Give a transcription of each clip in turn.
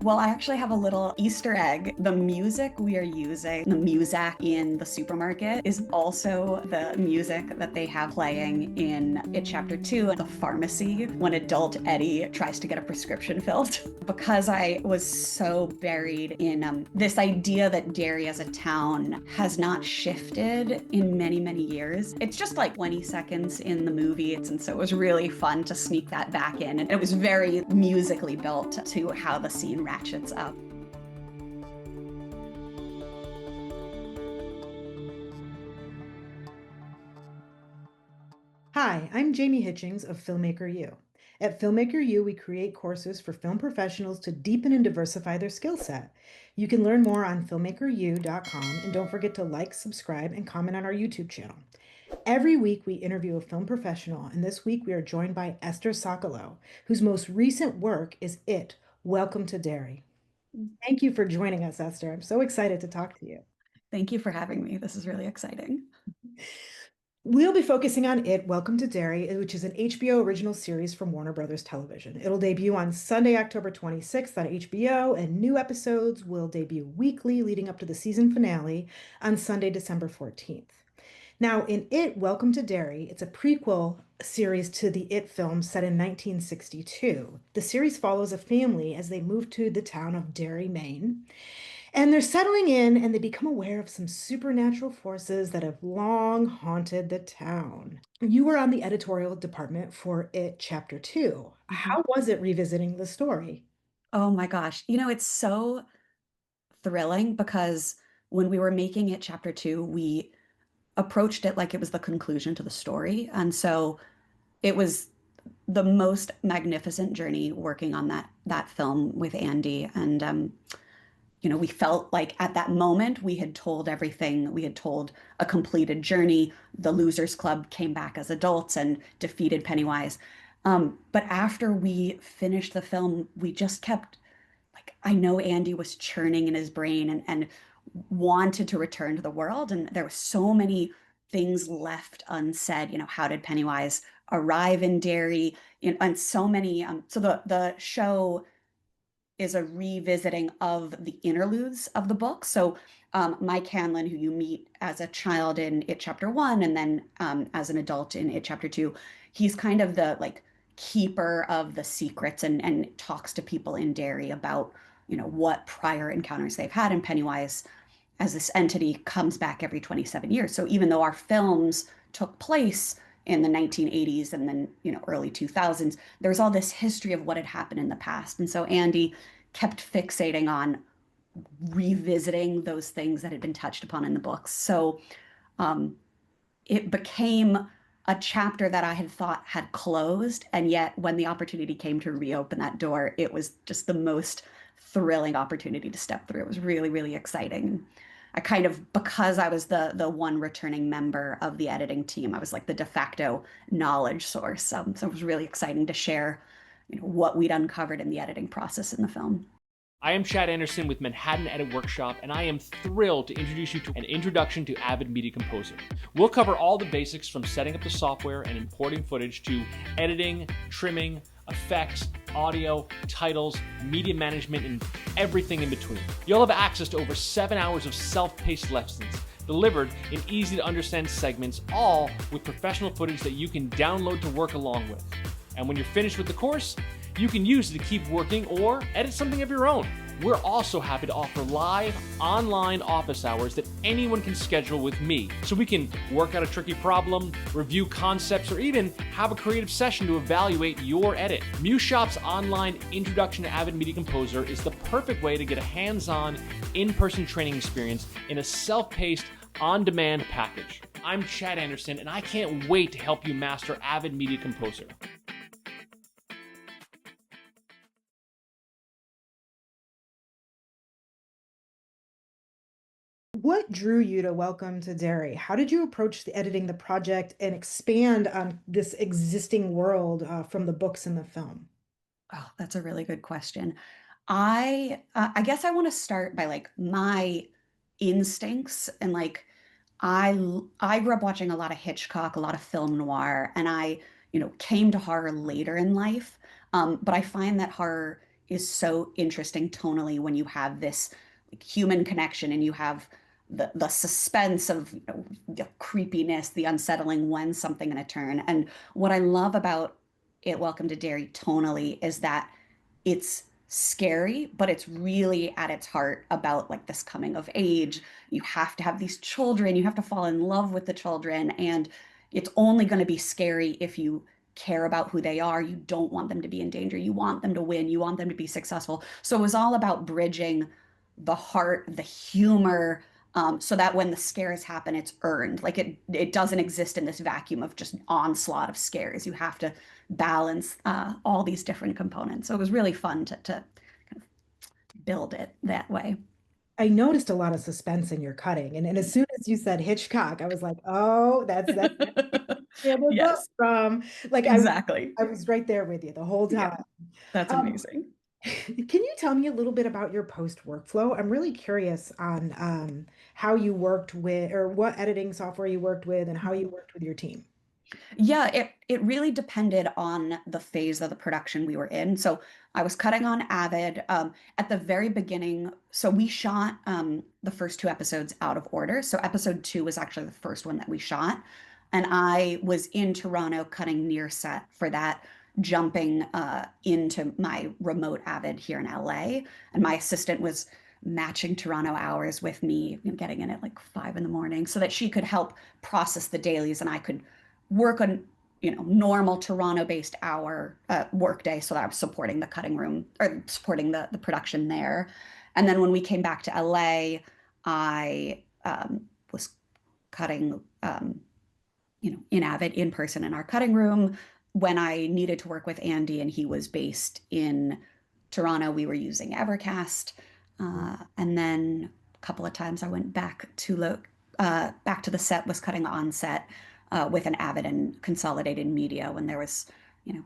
Well, I actually have a little Easter egg. The music we are using, the Muzak in the supermarket, is also the music that they have playing in It Chapter 2 at the pharmacy when adult Eddie tries to get a prescription filled. Because I was so buried in this idea that Derry as a town has not shifted in many, many years. It's just like 20 seconds in the movie, and so it was really fun to sneak that back in. And it was very musically built to how the scene ratchets up. Hi, I'm Jamie Hitchings of Filmmaker U. At Filmmaker U, we create courses for film professionals to deepen and diversify their skill set. You can learn more on filmmakeru.com, and don't forget to like, subscribe, and comment on our YouTube channel. Every week, we interview a film professional, and this week we are joined by Esther Sokolow, whose most recent work is It, Welcome to Derry. Thank you for joining us, Esther. I'm so excited to talk to you. Thank you for having me. This is really exciting. We'll be focusing on It, Welcome to Derry, which is an HBO original series from Warner Brothers Television. It'll debut on Sunday, October 26th on HBO, and new episodes will debut weekly leading up to the season finale on Sunday, December 14th. Now, in It, Welcome to Derry, it's a prequel series to the It film set in 1962. The series follows a family as they move to the town of Derry, Maine. And they're settling in and they become aware of some supernatural forces that have long haunted the town. You were on the editorial department for It Chapter 2. Mhm. How was it revisiting the story? Oh my gosh. It's so thrilling because when we were making it Chapter 2, we approached it like it was the conclusion to the story. And so it was the most magnificent journey working on that film with Andy. And we felt like at that moment we had told everything. We had told a completed journey. The Losers Club came back as adults and defeated Pennywise. But after we finished the film, we just kept like I know Andy was churning in his brain and wanted to return to the world, and there were so many things left unsaid. How did Pennywise arrive in Derry? And so many. So the show is a revisiting of the interludes of the book. So Mike Hanlon, who you meet as a child in It Chapter 1 and then as an adult in It Chapter 2, he's kind of the like keeper of the secrets and talks to people in Derry about, what prior encounters they've had. And Pennywise, as this entity, comes back every 27 years. So even though our films took place in the 1980s and then, early 2000s, there's all this history of what had happened in the past. And so Andy kept fixating on revisiting those things that had been touched upon in the books. So um, it became a chapter that I had thought had closed. And yet, when the opportunity came to reopen that door, it was just the most thrilling opportunity to step through. It was really, really exciting. I kind of, because I was the one returning member of the editing team, I was like the de facto knowledge source. So it was really exciting to share, what we'd uncovered in the editing process in the film. I am Chad Anderson with Manhattan Edit Workshop, and I am thrilled to introduce you to an introduction to Avid Media Composer. We'll cover all the basics from setting up the software and importing footage to editing, trimming, effects, audio, titles, media management, and everything in between. You'll have access to over 7 hours of self-paced lessons delivered in easy-to-understand segments, all with professional footage that you can download to work along with. And when you're finished with the course, you can use it to keep working or edit something of your own. We're also happy to offer live online office hours that anyone can schedule with me, so we can work out a tricky problem, review concepts, or even have a creative session to evaluate your edit. Mushop's online Introduction to Avid Media Composer is the perfect way to get a hands-on, in-person training experience in a self-paced, on-demand package. I'm Chad Anderson, and I can't wait to help you master Avid Media Composer. What drew you to Welcome to Derry? How did you approach the editing the project and expand on this existing world from the books and the film? Oh, that's a really good question. I guess I want to start by like my instincts and like I grew up watching a lot of Hitchcock, a lot of film noir, and I came to horror later in life. But I find that horror is so interesting tonally when you have this like, human connection and you have the suspense of the creepiness, the unsettling when something gonna turn. And what I love about it, Welcome to Derry tonally, is that it's scary, but it's really at its heart about like this coming of age. You have to have these children, you have to fall in love with the children, and it's only going to be scary if you care about who they are. You don't want them to be in danger. You want them to win. You want them to be successful. So it was all about bridging the heart, the humor, so that when the scares happen, it's earned. Like it doesn't exist in this vacuum of just onslaught of scares. You have to balance all these different components. So it was really fun to kind of build it that way. I noticed a lot of suspense in your cutting, and as soon as you said Hitchcock, I was like, "Oh, that's where we're going Yes, from." Like exactly. I was right there with you the whole Yeah, time. that's Um, amazing. can you tell me a little bit about your post workflow? I'm really curious on how you worked with, or what editing software you worked with, and how you worked with your team. Yeah, it really depended on the phase of the production we were in. So I was cutting on Avid at the very beginning. So we shot the first two episodes out of order. So episode two was actually the first one that we shot, and I was in Toronto cutting near set for that, jumping into my remote Avid here in LA, and my assistant was matching Toronto hours with me, getting in at like 5 in the morning, so that she could help process the dailies and I could work on normal Toronto based hour work day, so that I was supporting the cutting room or supporting the production there. And then when we came back to LA, I was cutting in Avid in person in our cutting room. When I needed to work with Andy and he was based in Toronto, we were using Evercast. And then a couple of times I went back to the set, was cutting on set with an Avid and Consolidated Media when there was,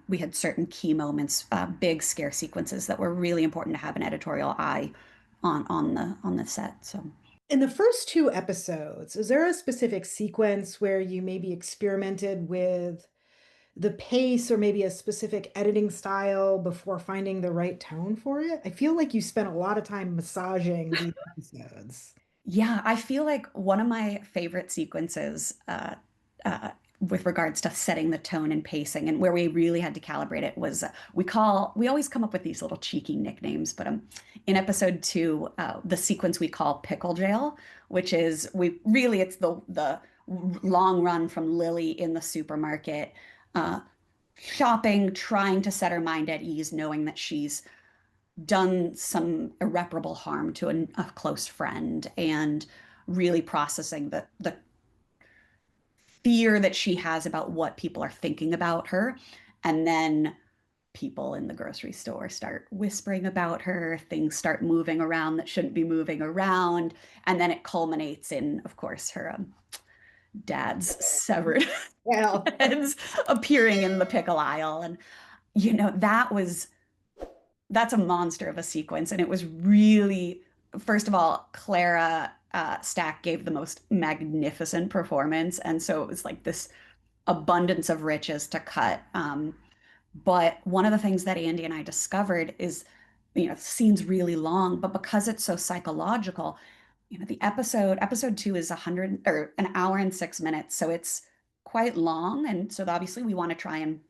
we had certain key moments, big scare sequences that were really important to have an editorial eye on the set. So In the first two episodes, is there a specific sequence where you maybe experimented with the pace or maybe a specific editing style before finding the right tone for it? I feel like you spent a lot of time massaging these episodes. yeah, I feel like one of my favorite sequences uh, with regards to setting the tone and pacing, and where we really had to calibrate it, was we always come up with these little cheeky nicknames, but in episode two, the sequence we call Pickle Jail, which is it's the long run from Lily in the supermarket, uh, shopping, trying to set her mind at ease, knowing that she's done some irreparable harm to a close friend, and really processing the fear that she has about what people are thinking about her. And then people in the grocery store start whispering about her, things start moving around that shouldn't be moving around. And then it culminates in, of course, her dad's severed Well, heads appearing in the pickle aisle. And, that was that's a monster of a sequence. And it was really, first of all, Clara Stack gave the most magnificent performance. And so it was like this abundance of riches to cut. But one of the things that Andy and I discovered is, the scene's really long, but because it's so psychological, the episode two is 100 or an hour and 6 minutes. So it's quite long. And so obviously we want to try and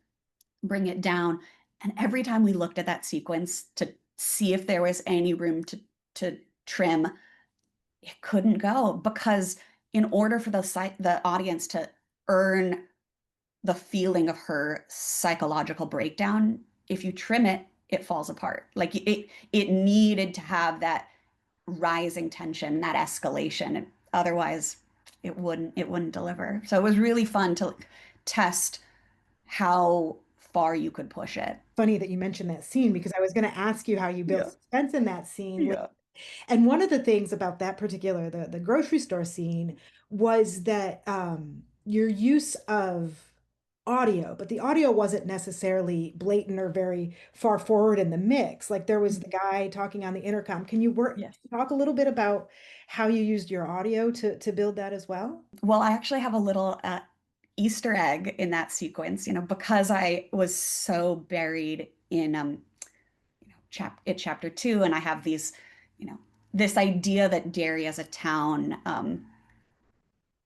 bring it down. And every time we looked at that sequence to see if there was any room to trim, it couldn't go, because in order for the audience to earn the feeling of her psychological breakdown, if you trim it, it falls apart. Like it needed to have that rising tension, that escalation. Otherwise, it wouldn't deliver. So it was really fun to test how far you could push it. funny that you mentioned that scene because I was going to ask you how you built Yeah. suspense in that scene. Yeah. And one of the things about that particular the grocery store scene was that your use of audio, but the audio wasn't necessarily blatant or very far forward in the mix. Like there was the guy talking on the intercom. Can you Yes. talk a little bit about how you used your audio to build that as well? Well, I actually have a little Easter egg in that sequence, because I was so buried in chapter two, and I have these, you know, this idea that Derry as a town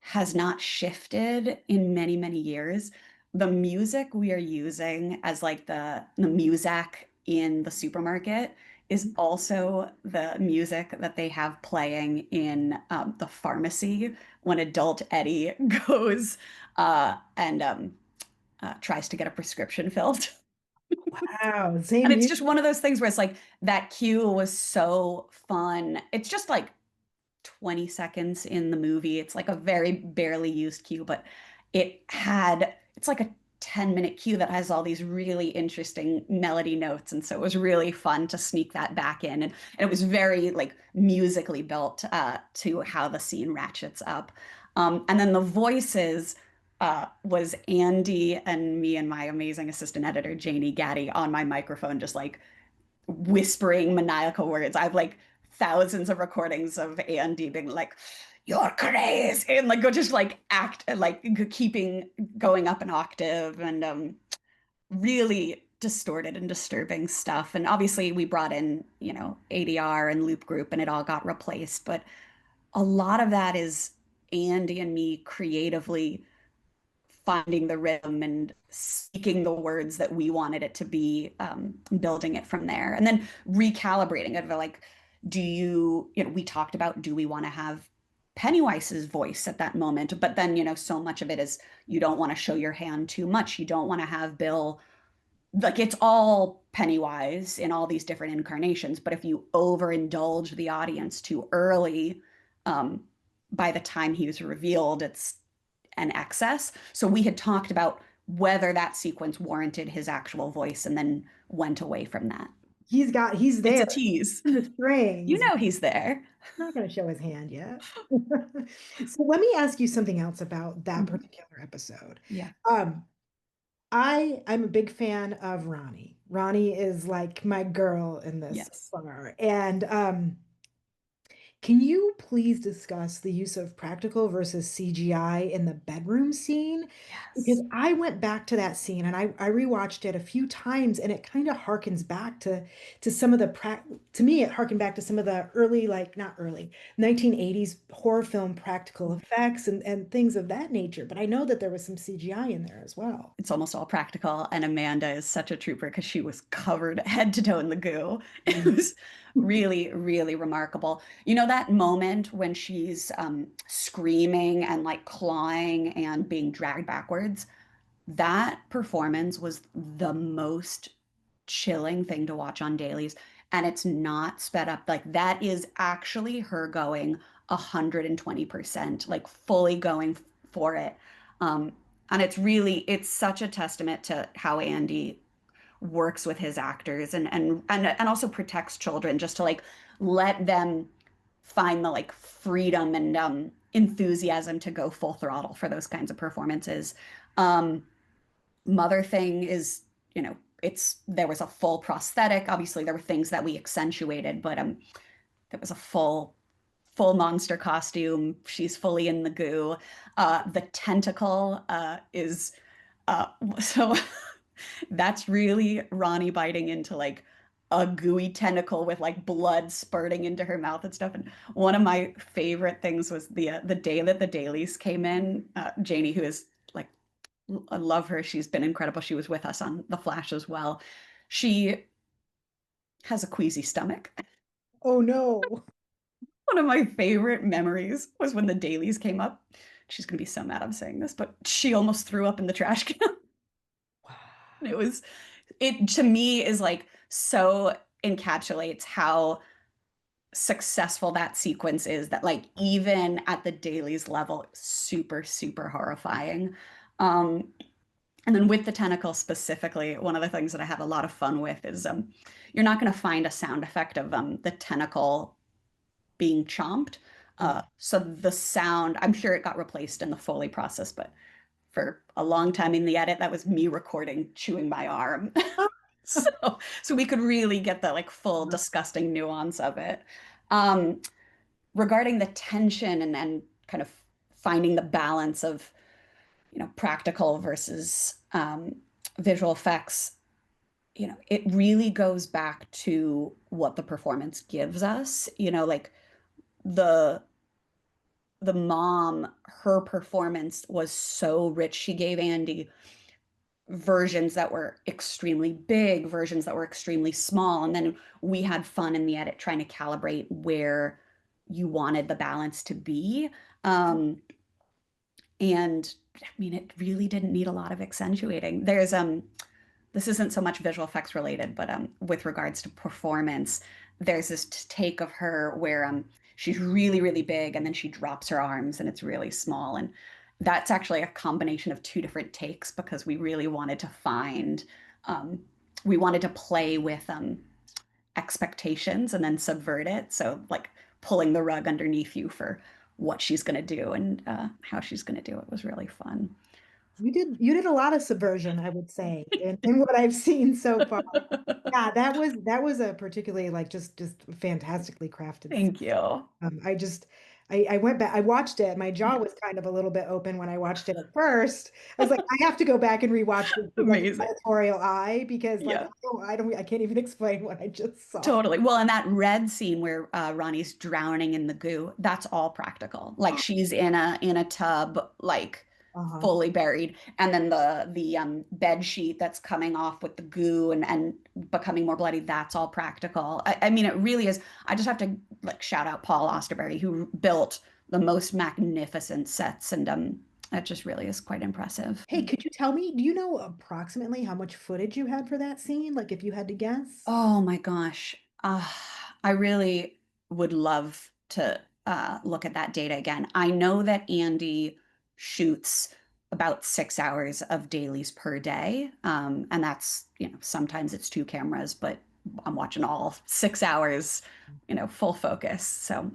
has not shifted in many, many years. The music we are using as like the muzak in the supermarket is also the music that they have playing in the pharmacy when adult Eddie goes and tries to get a prescription filled. Wow, And same it's music. just one of those things where it's like that cue was so fun. It's just like 20 seconds in the movie. It's like a very barely used cue, but it's like a 10-minute cue that has all these really interesting melody notes. And so it was really fun to sneak that back in. And it was very like musically built to how the scene ratchets up. And then the voices was Andy and me and my amazing assistant editor, Janie Gaddy, on my microphone, just like whispering maniacal words. I've like thousands of recordings of Andy being like, "You're crazy," and like go just like act like keeping going up an octave and really distorted and disturbing stuff. And obviously we brought in, you know, ADR and loop group and it all got replaced. But a lot of that is Andy and me creatively finding the rhythm and speaking the words that we wanted it to be, building it from there, and then recalibrating it. Like, you know, we talked about, do we want to have Pennywise's voice at that moment? But then, you know, so much of it is you don't want to show your hand too much. You don't want to have Bill like it's all Pennywise in all these different incarnations. But if you overindulge the audience too early, um, by the time he was revealed, it's an excess. So we had talked about whether that sequence warranted his actual voice and then went away from that. He's It's a there tease. in the You strings. know he's there. Not going to show his hand yet. So let me ask you something else about that Mhm. particular episode. Yeah. Um, I'm a big fan of Ronnie. Ronnie is like my girl in this Yes. far. And can you please discuss the use of practical versus CGI in the bedroom scene? Because Yes. I went back to that scene and I rewatched it a few times and it kind of harkens back to some of the to me it harkened back to some of the early, like not early 1980s horror film practical effects and things of that nature. But I know that there was some CGI in there as well. It's almost all practical. And Amanda is such a trooper because she was covered head to toe in the goo. It was really, really remarkable. You know, that moment when she's screaming and like clawing and being dragged backwards, that performance was the most chilling thing to watch on dailies. And it's not sped up. Like that is actually her going 120%, like fully going for it. Um, and it's such a testament to how Andy works with his actors and also protects children, just to like let them find the like freedom and enthusiasm to go full throttle for those kinds of performances. Um, Mother thing is, you know, there was a full prosthetic. Obviously, there were things that we accentuated, but there was a full monster costume. She's fully in the goo. The tentacle is so that's really Ronnie biting into like a gooey tentacle with like blood spurting into her mouth and stuff. And one of my favorite things was the day that the dailies came in. Janie, who is like, I love her. She's been incredible. She was with us on The Flash as well. She has a queasy stomach. Oh no. One of my favorite memories was when the dailies came up. She's going to be so mad I'm saying this, but she almost threw up in the trash can. It was, it to me is like so encapsulates how successful that sequence is, that like even at the dailies level, super, super horrifying. Um, And then with the tentacle specifically, one of the things that I have a lot of fun with is you're not going to find a sound effect of the tentacle being chomped. So the sound, I'm sure it got replaced in the Foley process, but for a long time in the edit, that was me recording chewing my arm. So, so we could really get the like full disgusting nuance of it. Um, Regarding the tension and kind of finding the balance of, you know, practical versus visual effects, it really goes back to what the performance gives us. Like the the mom, her performance was so rich. She gave Andy versions that were extremely big, versions that were extremely small. And then we had fun in the edit trying to calibrate where you wanted the balance to be. And I mean, it really didn't need a lot of accentuating. This isn't so much visual effects related, but with regards to performance, there's this take of her where she's really, really big and then she drops her arms and it's really small. And that's actually a combination of two different takes because we really wanted to um, we wanted to play with expectations and then subvert it. So, like pulling the rug underneath you for what she's going to do and how she's going to do it was really fun. You did a lot of subversion, I would say, in what I've seen so far. Yeah, that was a particularly like just fantastically crafted scene. Thank you. I just I went back, I watched it. My jaw was kind of a little bit open when I watched it at first. I was like, I have to go back and rewatch this with like an Amazing. editorial eye because like Yeah. I can't even explain what I just saw. Totally. Well, and that red scene where Ronnie's drowning in the goo, that's all practical. Like she's in a tub, like Uh-huh. fully buried, and then the bed sheet that's coming off with the goo and becoming more bloody, that's all practical. I mean, it really is. I just have to like shout out Paul Osterberry, who built the most magnificent sets, and that just really is quite impressive. Hey, could you tell me, do you know approximately how much footage you had for that scene? Like if you had to guess? Oh my gosh. I really would love to look at that data again. I know that Andy shoots about 6 hours of dailies per day. And that's, sometimes it's two cameras, but I'm watching all 6 hours, full focus. So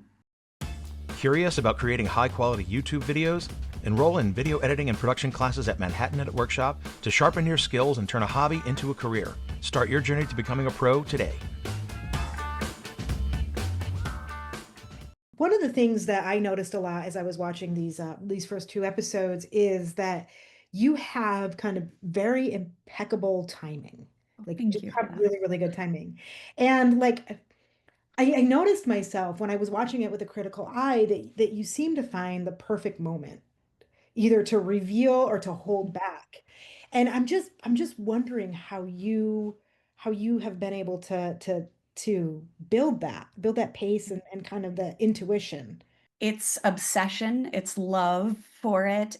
Curious about creating high-quality YouTube videos? Enroll in video editing and production classes at Manhattan Edit Workshop to sharpen your skills and turn a hobby into a career. Start your journey to becoming a pro today. One of the things that I noticed a lot as I was watching these first two episodes is that you have kind of very impeccable timing. Like you thank just you for have that. really, really good timing. And like I noticed myself when I was watching it with a critical eye that you seem to find the perfect moment, either to reveal or to hold back. And I'm just wondering how you have been able to build that pace and kind of the intuition. It's obsession, it's love for it.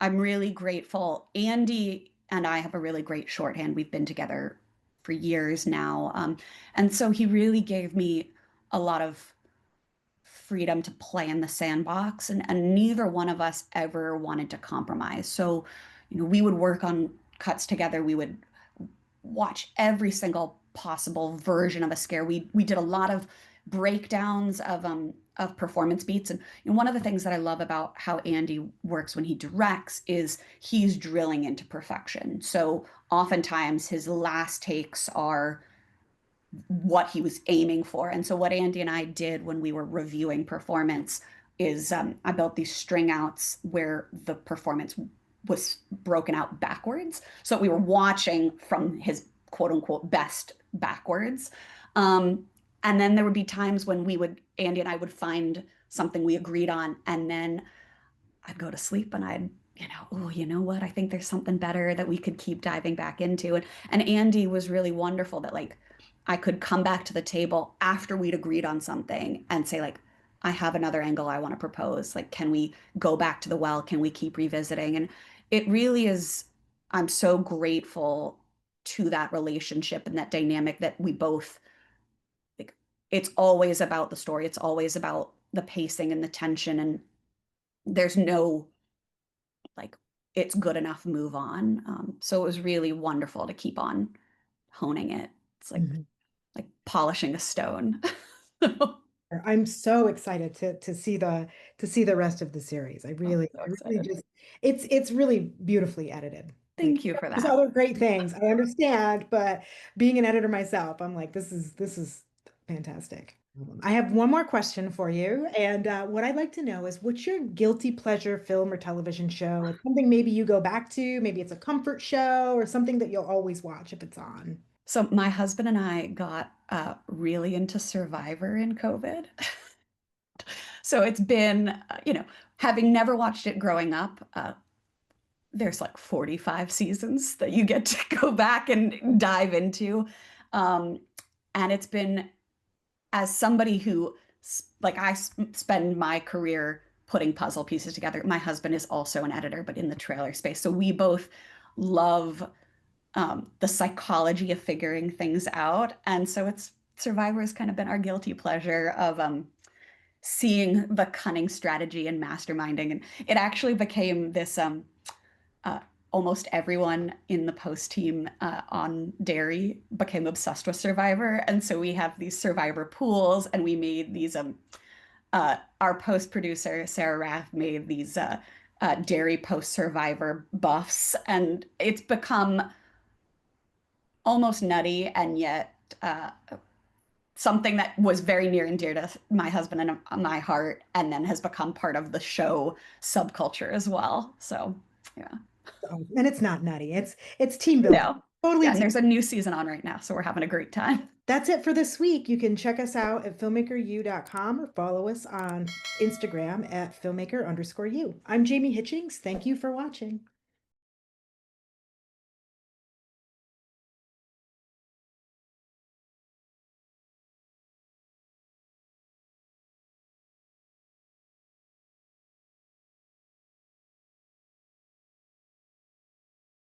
I'm really grateful. Andy and I have a really great shorthand. We've been together for years now. And so he really gave me a lot of freedom to play in the sandbox, and neither one of us ever wanted to compromise. So, we would work on cuts together. We would watch every single possible version of a scare. We did a lot of breakdowns of performance beats. And one of the things that I love about how Andy works when he directs is he's drilling into perfection. So oftentimes his last takes are what he was aiming for. And so what Andy and I did when we were reviewing performance is I built these string outs where the performance was broken out backwards. So we were watching from his quote unquote best backwards. And then there would be times when Andy and I would find something we agreed on, and then I'd go to sleep and oh, you know what? I think there's something better that we could keep diving back into. And Andy was really wonderful that like I could come back to the table after we'd agreed on something and say like, I have another angle I want to propose. Like, can we go back to the well? Can we keep revisiting? And it really is, I'm so grateful to that relationship and that dynamic that we both like, it's always about the story. It's always about the pacing and the tension. And there's no like it's good enough, move on. So it was really wonderful to keep on honing it. It's Mhm. like polishing a stone. I'm so excited to see the rest of the series. I Oh, really, so I really excited. just it's really beautifully edited. Like Thank you for there's that. other great things I understand, but being an editor myself, I'm like, this is fantastic. I have one more question for you. And what I'd like to know is what's your guilty pleasure film or television show? It's something maybe you go back to, maybe it's a comfort show or something that you'll always watch if it's on. So my husband and I got really into Survivor in COVID. So it's been, having never watched it growing up, there's like 45 seasons that you get to go back and dive into. Um, and it's been, as somebody who, like, spend my career putting puzzle pieces together. My husband is also an editor, but in the trailer space. So we both love the psychology of figuring things out. And so it's Survivor has kind of been our guilty pleasure of seeing the cunning strategy and masterminding. And it actually became this uh, almost everyone in the post team on Derry became obsessed with Survivor. And so we have these Survivor pools, and we made these, our post producer, Sarah Rath, made these Derry post Survivor buffs. And it's become almost nutty and yet something that was very near and dear to my husband and my heart, and then has become part of the show subculture as well. So, yeah. And it's not nutty. It's team building. No. Totally. Yeah, and there's a new season on right now, so we're having a great time. That's it for this week. You can check us out at filmmakeru.com or follow us on Instagram at filmmaker_you. I'm Jamie Hitchings. Thank you for watching.